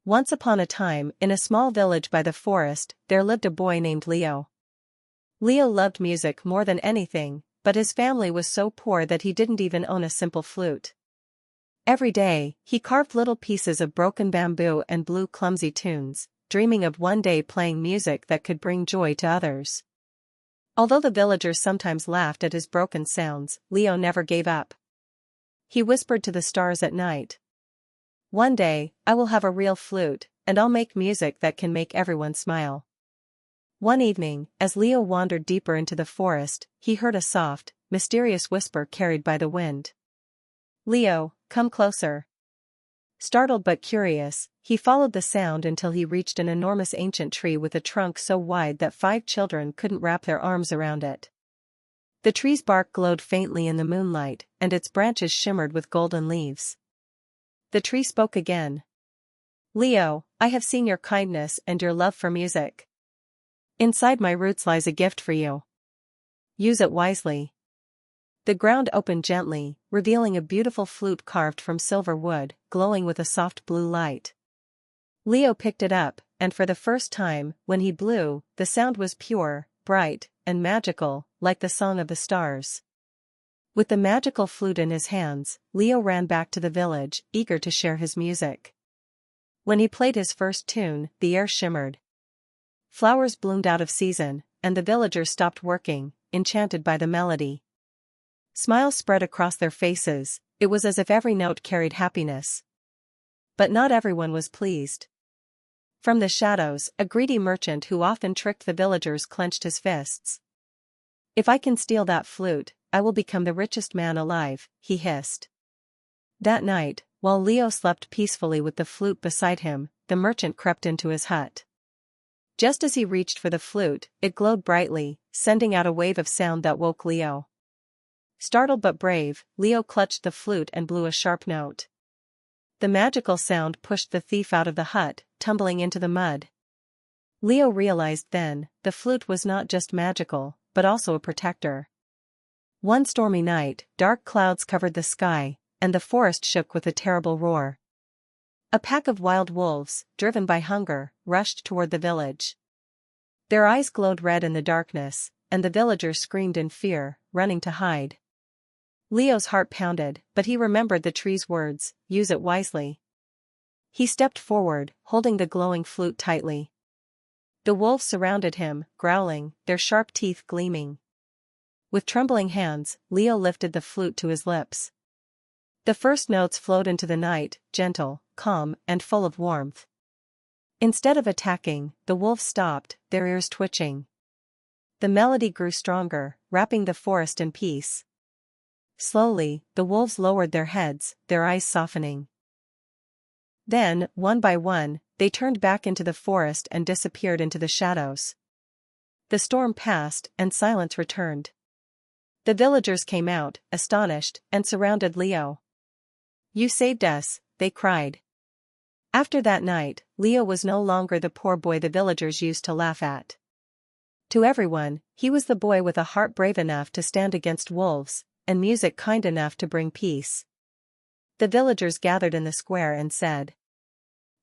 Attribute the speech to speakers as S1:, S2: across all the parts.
S1: Once upon a time, in a small village by the forest, there lived a boy named Leo. Leo loved music more than anything, but his family was so poor that he didn't even own a simple flute. Every day, he carved little pieces of broken bamboo and blew clumsy tunes, dreaming of one day playing music that could bring joy to others. Although the villagers sometimes laughed at his broken sounds, Leo never gave up. He whispered to the stars at night, "One day, I will have a real flute, and I'll make music that can make everyone smile." One evening, as Leo wandered deeper into the forest, he heard a soft, mysterious whisper carried by the wind. "Leo, come closer." Startled but curious, he followed the sound until he reached an enormous ancient tree with a trunk so wide that 5 children couldn't wrap their arms around it. The tree's bark glowed faintly in the moonlight, and its branches shimmered with golden leaves. The tree spoke again. "Leo, I have seen your kindness and your love for music. Inside my roots lies a gift for you. Use it wisely." The ground opened gently, revealing a beautiful flute carved from silver wood, glowing with a soft blue light. Leo picked it up, and for the first time, when he blew, the sound was pure, bright, and magical, like the song of the stars. With the magical flute in his hands, Leo ran back to the village, eager to share his music. When he played his first tune, the air shimmered. Flowers bloomed out of season, and the villagers stopped working, enchanted by the melody. Smiles spread across their faces, it was as if every note carried happiness. But not everyone was pleased. From the shadows, a greedy merchant who often tricked the villagers clenched his fists. "If I can steal that flute, I will become the richest man alive," he hissed. That night, while Leo slept peacefully with the flute beside him, the merchant crept into his hut. Just as he reached for the flute, it glowed brightly, sending out a wave of sound that woke Leo. Startled but brave, Leo clutched the flute and blew a sharp note. The magical sound pushed the thief out of the hut, tumbling into the mud. Leo realized then, the flute was not just magical, but also a protector. One stormy night, dark clouds covered the sky, and the forest shook with a terrible roar. A pack of wild wolves, driven by hunger, rushed toward the village. Their eyes glowed red in the darkness, and the villagers screamed in fear, running to hide. Leo's heart pounded, but he remembered the tree's words, "Use it wisely." He stepped forward, holding the glowing flute tightly. The wolves surrounded him, growling, their sharp teeth gleaming. With trembling hands, Leo lifted the flute to his lips. The first notes flowed into the night, gentle, calm, and full of warmth. Instead of attacking, the wolves stopped, their ears twitching. The melody grew stronger, wrapping the forest in peace. Slowly, the wolves lowered their heads, their eyes softening. Then, one by one, they turned back into the forest and disappeared into the shadows. The storm passed, and silence returned. The villagers came out, astonished, and surrounded Leo. "You saved us," they cried. After that night, Leo was no longer the poor boy the villagers used to laugh at. To everyone, he was the boy with a heart brave enough to stand against wolves, and music kind enough to bring peace. The villagers gathered in the square and said,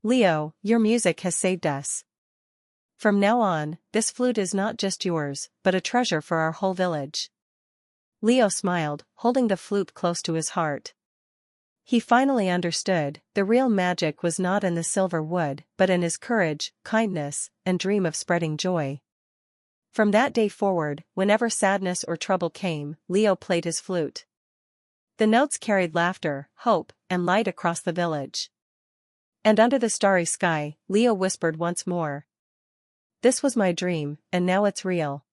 S1: "Leo, your music has saved us. From now on, this flute is not just yours, but a treasure for our whole village." Leo smiled, holding the flute close to his heart. He finally understood, the real magic was not in the silver wood, but in his courage, kindness, and dream of spreading joy. From that day forward, whenever sadness or trouble came, Leo played his flute. The notes carried laughter, hope, and light across the village. And under the starry sky, Leo whispered once more, "This was my dream, and now it's real."